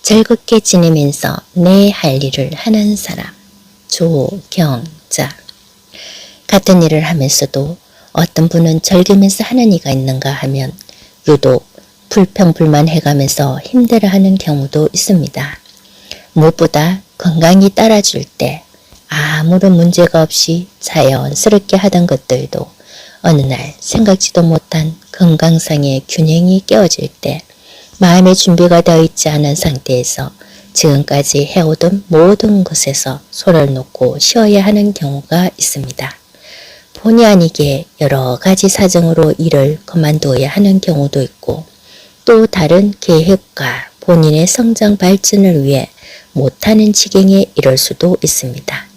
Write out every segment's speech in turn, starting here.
즐겁게 지내면서 내 할 일을 하는 사람. 조경자. 같은 일을 하면서도 어떤 분은 즐기면서 하는 이가 있는가 하면 유독 불평불만해가면서 힘들어하는 경우도 있습니다. 무엇보다 건강이 따라줄 때 아무런 문제가 없이 자연스럽게 하던 것들도 어느 날 생각지도 못한 건강상의 균형이 깨어질 때 마음의 준비가 되어 있지 않은 상태에서 지금까지 해오던 모든 것에서 손을 놓고 쉬어야 하는 경우가 있습니다. 본의 아니게 여러 가지 사정으로 일을 그만두어야 하는 경우도 있고 또 다른 계획과 본인의 성장 발전을 위해 못하는 지경에 이를 수도 있습니다.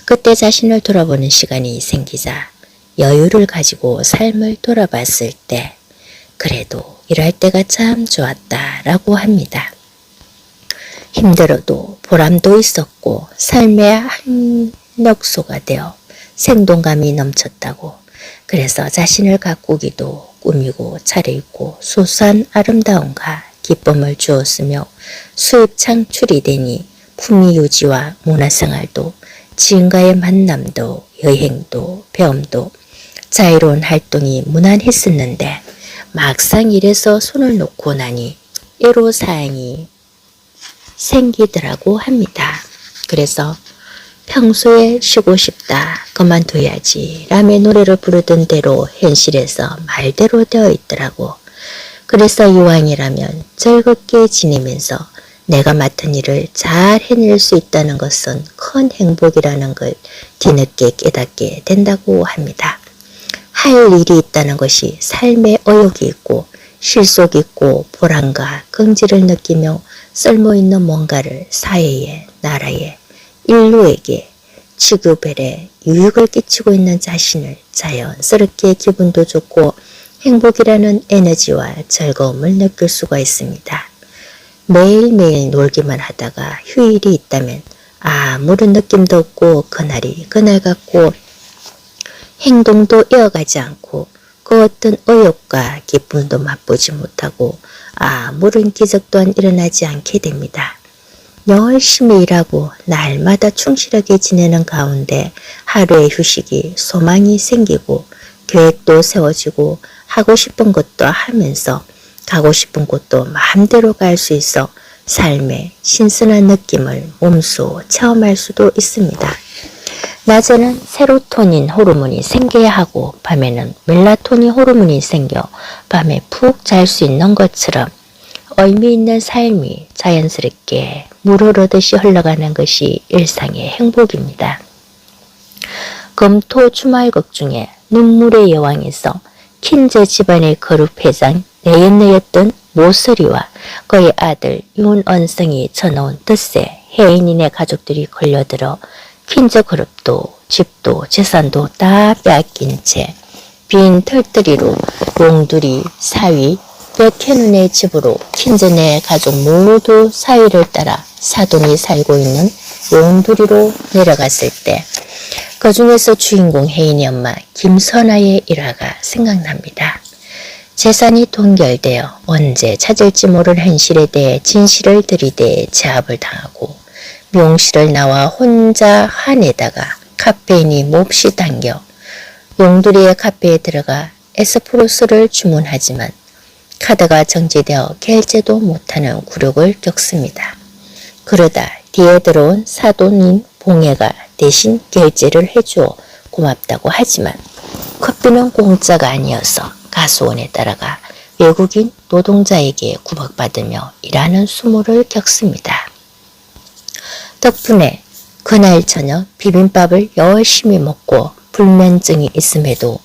그때 자신을 돌아보는 시간이 생기자 여유를 가지고 삶을 돌아봤을 때 그래도 일할 때가 참 좋았다라고 합니다. 힘들어도 보람도 있었고 삶의 한력소가 되어 생동감이 넘쳤다고. 그래서 자신을 가꾸기도 꾸미고 차려입고 소소한 아름다움과 기쁨을 주었으며 수입 창출이 되니 품위 유지와 문화생활도 지인과의 만남도 여행도 배움도 자유로운 활동이 무난했었는데 막상 일에서 손을 놓고 나니 애로사항이 생기더라고 합니다. 그래서 평소에 쉬고 싶다, 그만둬야지 라며 노래를 부르던 대로 현실에서 말대로 되어 있더라고. 그래서 이왕이라면 즐겁게 지내면서 내가 맡은 일을 잘 해낼 수 있다는 것은 큰 행복이라는 걸 뒤늦게 깨닫게 된다고 합니다. 할 일이 있다는 것이 삶에 의욕이 있고 실속 있고 보람과 긍지를 느끼며 쓸모있는 뭔가를 사회에, 나라에, 인류에게 지구별에 유익을 끼치고 있는 자신을 자연스럽게 기분도 좋고 행복이라는 에너지와 즐거움을 느낄 수가 있습니다. 매일매일 놀기만 하다가 휴일이 있다면 아무런 느낌도 없고 그날이 그날 같고 행동도 이어가지 않고 그 어떤 의욕과 기쁨도 맛보지 못하고 아무런 기적 또한 일어나지 않게 됩니다. 열심히 일하고 날마다 충실하게 지내는 가운데 하루의 휴식이 소망이 생기고 계획도 세워지고 하고 싶은 것도 하면서 가고 싶은 곳도 마음대로 갈 수 있어 삶의 신선한 느낌을 몸소 체험할 수도 있습니다. 낮에는 세로토닌 호르몬이 생겨야 하고 밤에는 멜라토닌 호르몬이 생겨 밤에 푹 잘 수 있는 것처럼 의미 있는 삶이 자연스럽게 물 흐르듯이 흘러가는 것이 일상의 행복입니다. 금토 주말극 중에 눈물의 여왕에서 킨제 집안의 그룹 회장 내연내였던 모서리와 그의 아들 윤언성이 쳐놓은 덧세 혜인이네 가족들이 걸려들어 킨제 그룹도 집도 재산도 다 빼앗긴 채 빈 털터리로 용두리, 사위, 백현운의 집으로 킨제네 가족 모두 사위를 따라 사돈이 살고 있는 용두리로 내려갔을 때 그 중에서 주인공 혜인이 엄마 김선아의 일화가 생각납니다. 재산이 동결되어 언제 찾을지 모를 현실에 대해 진실을 들이대 제압을 당하고 명실을 나와 혼자 한에다가 카페인이 몹시 당겨 용두리의 카페에 들어가 에스프레소를 주문하지만 카드가 정지되어 결제도 못하는 굴욕을 겪습니다. 그러다 뒤에 들어온 사돈인 봉해가 대신 결제를 해주어 고맙다고 하지만 커피는 공짜가 아니어서 가수원에 따라가 외국인 노동자에게 구박받으며 일하는 수모를 겪습니다. 덕분에 그날 저녁 비빔밥을 열심히 먹고 불면증이 있음에도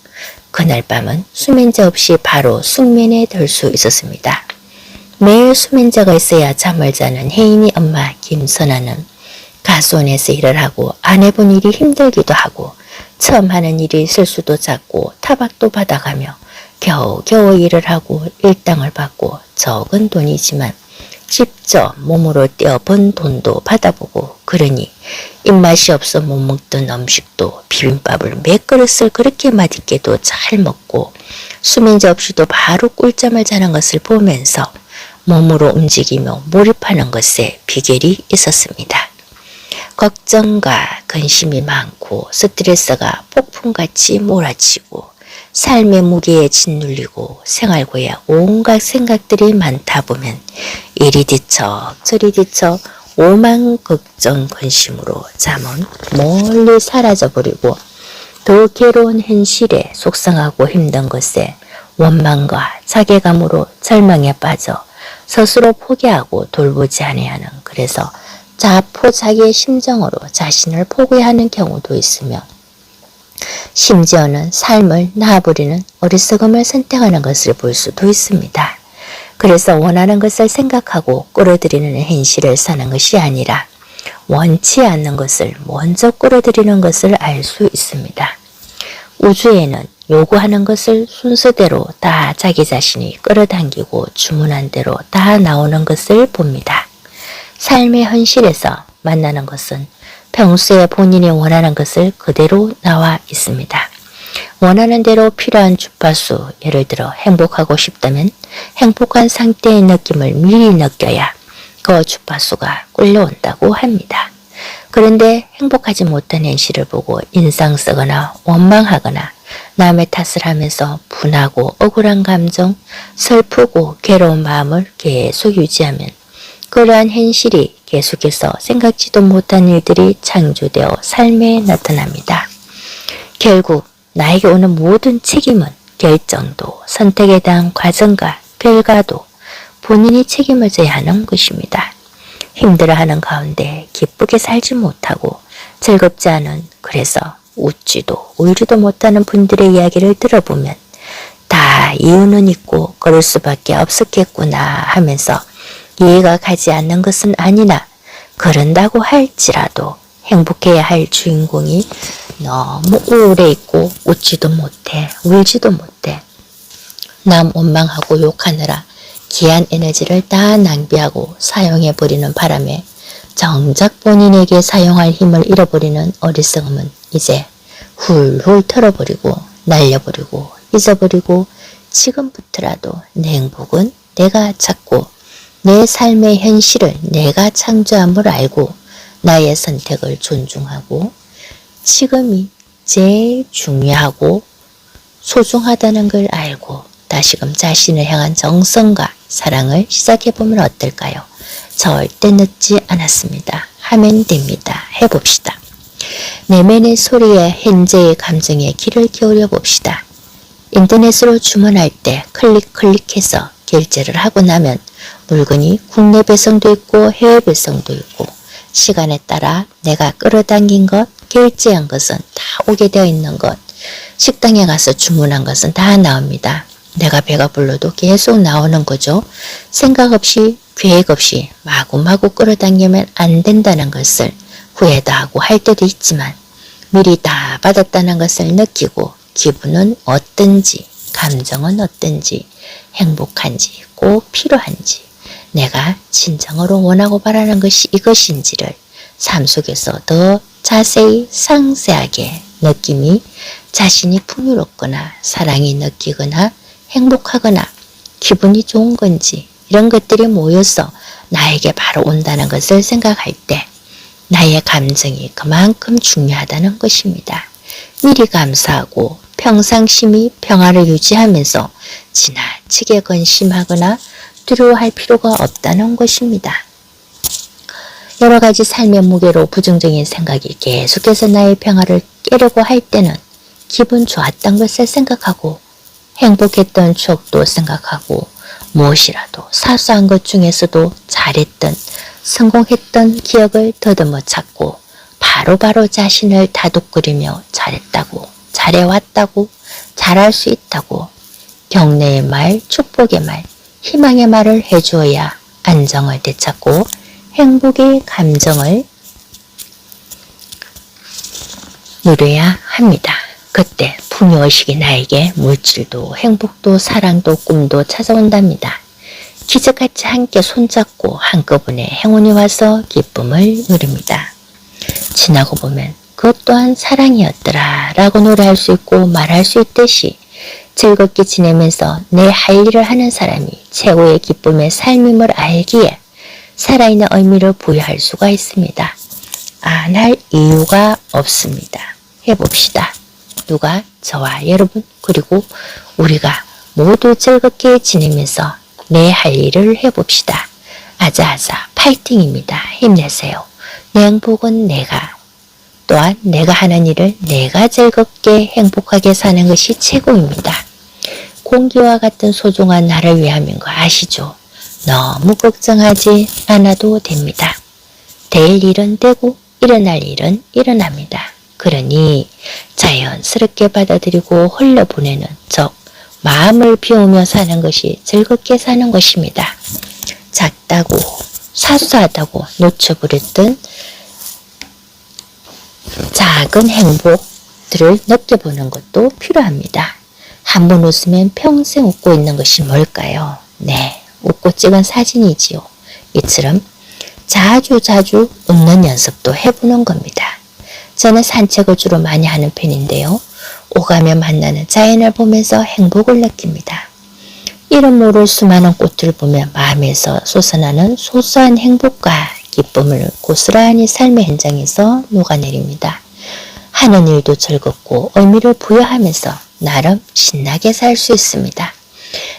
그날 밤은 수면제 없이 바로 숙면에 들 수 있었습니다. 매일 수면제가 있어야 잠을 자는 혜인이 엄마 김선아는 가수원에서 일을 하고 안 해본 일이 힘들기도 하고 처음 하는 일이 실수도 작고 타박도 받아가며 겨우겨우 일을 하고 일당을 받고 적은 돈이지만 직접 몸으로 떼어본 돈도 받아보고 그러니 입맛이 없어 못 먹던 음식도 비빔밥을 몇 그릇을 그렇게 맛있게도 잘 먹고 수면제 없이도 바로 꿀잠을 자는 것을 보면서 몸으로 움직이며 몰입하는 것에 비결이 있었습니다. 걱정과 근심이 많고 스트레스가 폭풍같이 몰아치고 삶의 무게에 짓눌리고 생활고에 온갖 생각들이 많다 보면 이리 뒤척 저리 뒤척 오만 걱정 근심으로 잠은 멀리 사라져버리고 더 괴로운 현실에 속상하고 힘든 것에 원망과 자괴감으로 절망에 빠져 스스로 포기하고 돌보지 아니하는 그래서 자포자기의 심정으로 자신을 포기하는 경우도 있으며 심지어는 삶을 놔버리는 어리석음을 선택하는 것을 볼 수도 있습니다. 그래서 원하는 것을 생각하고 끌어들이는 현실을 사는 것이 아니라 원치 않는 것을 먼저 끌어들이는 것을 알 수 있습니다. 우주에는 요구하는 것을 순서대로 다 자기 자신이 끌어당기고 주문한 대로 다 나오는 것을 봅니다. 삶의 현실에서 만나는 것은 평소에 본인이 원하는 것을 그대로 나와 있습니다. 원하는 대로 필요한 주파수, 예를 들어 행복하고 싶다면 행복한 상태의 느낌을 미리 느껴야 그 주파수가 끌려온다고 합니다. 그런데 행복하지 못한 현실을 보고 인상 쓰거나 원망하거나 남의 탓을 하면서 분하고 억울한 감정, 슬프고 괴로운 마음을 계속 유지하면 그러한 현실이 계속해서 생각지도 못한 일들이 창조되어 삶에 나타납니다. 결국 나에게 오는 모든 책임은 결정도 선택에 대한 과정과 결과도 본인이 책임을 져야 하는 것입니다. 힘들어하는 가운데 기쁘게 살지 못하고 즐겁지 않은 그래서 웃지도 울지도 못하는 분들의 이야기를 들어보면 다 이유는 있고 그럴 수밖에 없었겠구나 하면서 이해가 가지 않는 것은 아니나 그런다고 할지라도 행복해야 할 주인공이 너무 우울해 있고 웃지도 못해 울지도 못해 남 원망하고 욕하느라 귀한 에너지를 다 낭비하고 사용해버리는 바람에 정작 본인에게 사용할 힘을 잃어버리는 어리석음은 이제 훌훌 털어버리고 날려버리고 잊어버리고 지금부터라도 내 행복은 내가 찾고 내 삶의 현실을 내가 창조함을 알고 나의 선택을 존중하고 지금이 제일 중요하고 소중하다는 걸 알고 다시금 자신을 향한 정성과 사랑을 시작해보면 어떨까요? 절대 늦지 않았습니다. 하면 됩니다. 해봅시다. 내면의 소리에 현재의 감정에 귀를 기울여 봅시다. 인터넷으로 주문할 때 클릭해서 결제를 하고 나면 물건이 국내 배송도 있고 해외 배송도 있고 시간에 따라 내가 끌어당긴 것, 결제한 것은 다 오게 되어 있는 것, 식당에 가서 주문한 것은 다 나옵니다. 내가 배가 불러도 계속 나오는 거죠. 생각 없이 계획 없이 마구마구 끌어당기면 안 된다는 것을 후회도 하고 할 때도 있지만 미리 다 받았다는 것을 느끼고 기분은 어떤지, 감정은 어떤지, 행복한지, 꼭 필요한지, 내가 진정으로 원하고 바라는 것이 이것인지를 삶 속에서 더 자세히 상세하게 느낌이 자신이 풍요롭거나 사랑이 느끼거나 행복하거나 기분이 좋은 건지 이런 것들이 모여서 나에게 바로 온다는 것을 생각할 때 나의 감정이 그만큼 중요하다는 것입니다. 미리 감사하고 평상심이 평화를 유지하면서 지나치게 근심하거나 두려워할 필요가 없다는 것입니다. 여러 가지 삶의 무게로 부정적인 생각이 계속해서 나의 평화를 깨려고 할 때는 기분 좋았던 것을 생각하고 행복했던 추억도 생각하고 무엇이라도 사소한 것 중에서도 잘했던 성공했던 기억을 더듬어 찾고 바로바로 자신을 다독거리며 잘했다고 잘해왔다고 잘할 수 있다고 격려의 말, 축복의 말, 희망의 말을 해주어야 안정을 되찾고 행복의 감정을 누려야 합니다. 그때 풍요의식이 나에게 물질도 행복도 사랑도 꿈도 찾아온답니다. 기적같이 함께 손잡고 한꺼번에 행운이 와서 기쁨을 누립니다. 지나고 보면 그것 또한 사랑이었더라 라고 노래할 수 있고 말할 수 있듯이 즐겁게 지내면서 내 할 일을 하는 사람이 최고의 기쁨의 삶임을 알기에 살아있는 의미를 부여할 수가 있습니다. 안 할 이유가 없습니다. 해봅시다. 누가? 저와 여러분 그리고 우리가 모두 즐겁게 지내면서 내 할 일을 해봅시다. 아자아자 파이팅입니다. 힘내세요. 내 행복은 내가 또한 내가 하는 일을 내가 즐겁게 행복하게 사는 것이 최고입니다. 공기와 같은 소중한 나를 위함인 거 아시죠? 너무 걱정하지 않아도 됩니다. 될 일은 되고 일어날 일은 일어납니다. 그러니 자연스럽게 받아들이고 흘려보내는 즉 마음을 비우며 사는 것이 즐겁게 사는 것입니다. 작다고 사소하다고 놓쳐버렸던 작은 행복들을 느껴보는 것도 필요합니다. 한 번 웃으면 평생 웃고 있는 것이 뭘까요? 네, 웃고 찍은 사진이지요. 이처럼 자주 웃는 연습도 해보는 겁니다. 저는 산책을 주로 많이 하는 편인데요. 오가며 만나는 자연을 보면서 행복을 느낍니다. 이름 모를 수많은 꽃을 보며 마음에서 솟아나는 소소한 행복과 기쁨을 고스란히 삶의 현장에서 녹아내립니다. 하는 일도 즐겁고 의미를 부여하면서 나름 신나게 살 수 있습니다.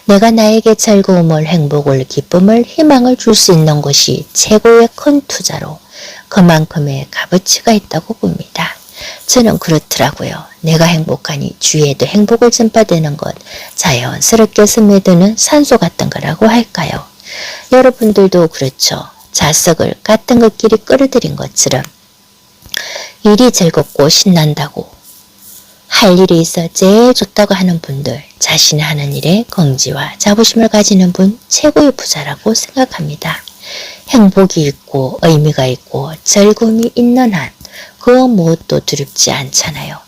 내가 나에게 즐거움을, 행복을, 기쁨을, 희망을 줄 수 있는 것이 최고의 큰 투자로 그만큼의 값어치가 있다고 봅니다. 저는 그렇더라고요. 내가 행복하니 주위에도 행복을 전파되는 것, 자연스럽게 스며드는 산소 같은 거라고 할까요? 여러분들도 그렇죠. 자석을 같은 것끼리 끌어들인 것처럼 일이 즐겁고 신난다고 할 일이 있어 제일 좋다고 하는 분들, 자신이 하는 일에 긍지와 자부심을 가지는 분 최고의 부자라고 생각합니다. 행복이 있고 의미가 있고 즐거움이 있는 한 그 무엇도 두렵지 않잖아요.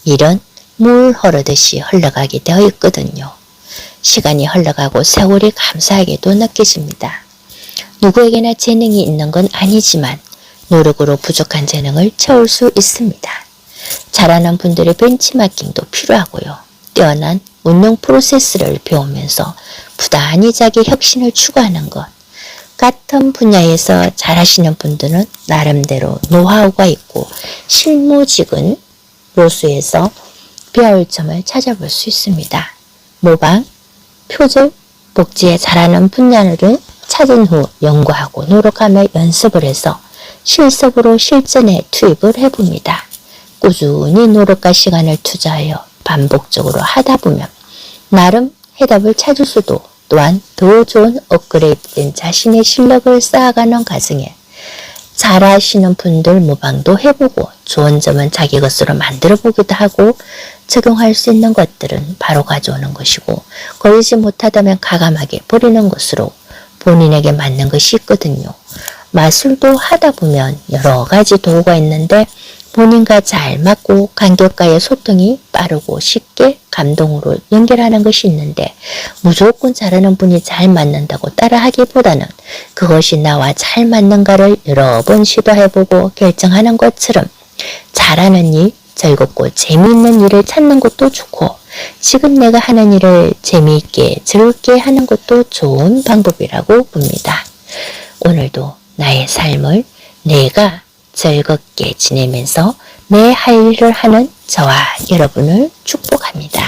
일은 물 흐르듯이 흘러가게 되어 있거든요. 시간이 흘러가고 세월이 감사하게도 느껴집니다. 누구에게나 재능이 있는 건 아니지만 노력으로 부족한 재능을 채울 수 있습니다. 잘하는 분들의 벤치마킹도 필요하고요. 뛰어난 운영 프로세스를 배우면서 부단히 자기 혁신을 추구하는 것. 같은 분야에서 잘하시는 분들은 나름대로 노하우가 있고 실무직은 로수에서 배울 점을 찾아볼 수 있습니다. 모방, 표절, 복지에 잘하는 분야를 찾은 후 연구하고 노력하며 연습을 해서 실습으로 실전에 투입을 해봅니다. 꾸준히 노력과 시간을 투자하여 반복적으로 하다 보면 나름 해답을 찾을 수도 또한 더 좋은 업그레이드된 자신의 실력을 쌓아가는 과정에 잘하시는 분들 모방도 해보고 좋은 점은 자기 것으로 만들어 보기도 하고 적용할 수 있는 것들은 바로 가져오는 것이고 걸리지 못하다면 가감하게 버리는 것으로 본인에게 맞는 것이 있거든요. 마술도 하다 보면 여러 가지 도구가 있는데 본인과 잘 맞고 관객과의 소통이 빠르고 쉽게 감동으로 연결하는 것이 있는데 무조건 잘하는 분이 잘 맞는다고 따라하기보다는 그것이 나와 잘 맞는가를 여러 번 시도해보고 결정하는 것처럼 잘하는 일, 즐겁고 재미있는 일을 찾는 것도 좋고 지금 내가 하는 일을 재미있게 즐겁게 하는 것도 좋은 방법이라고 봅니다. 오늘도 나의 삶을 내가 즐겁게 지내면서 내 할 일을 하는 저와 여러분을 축복합니다.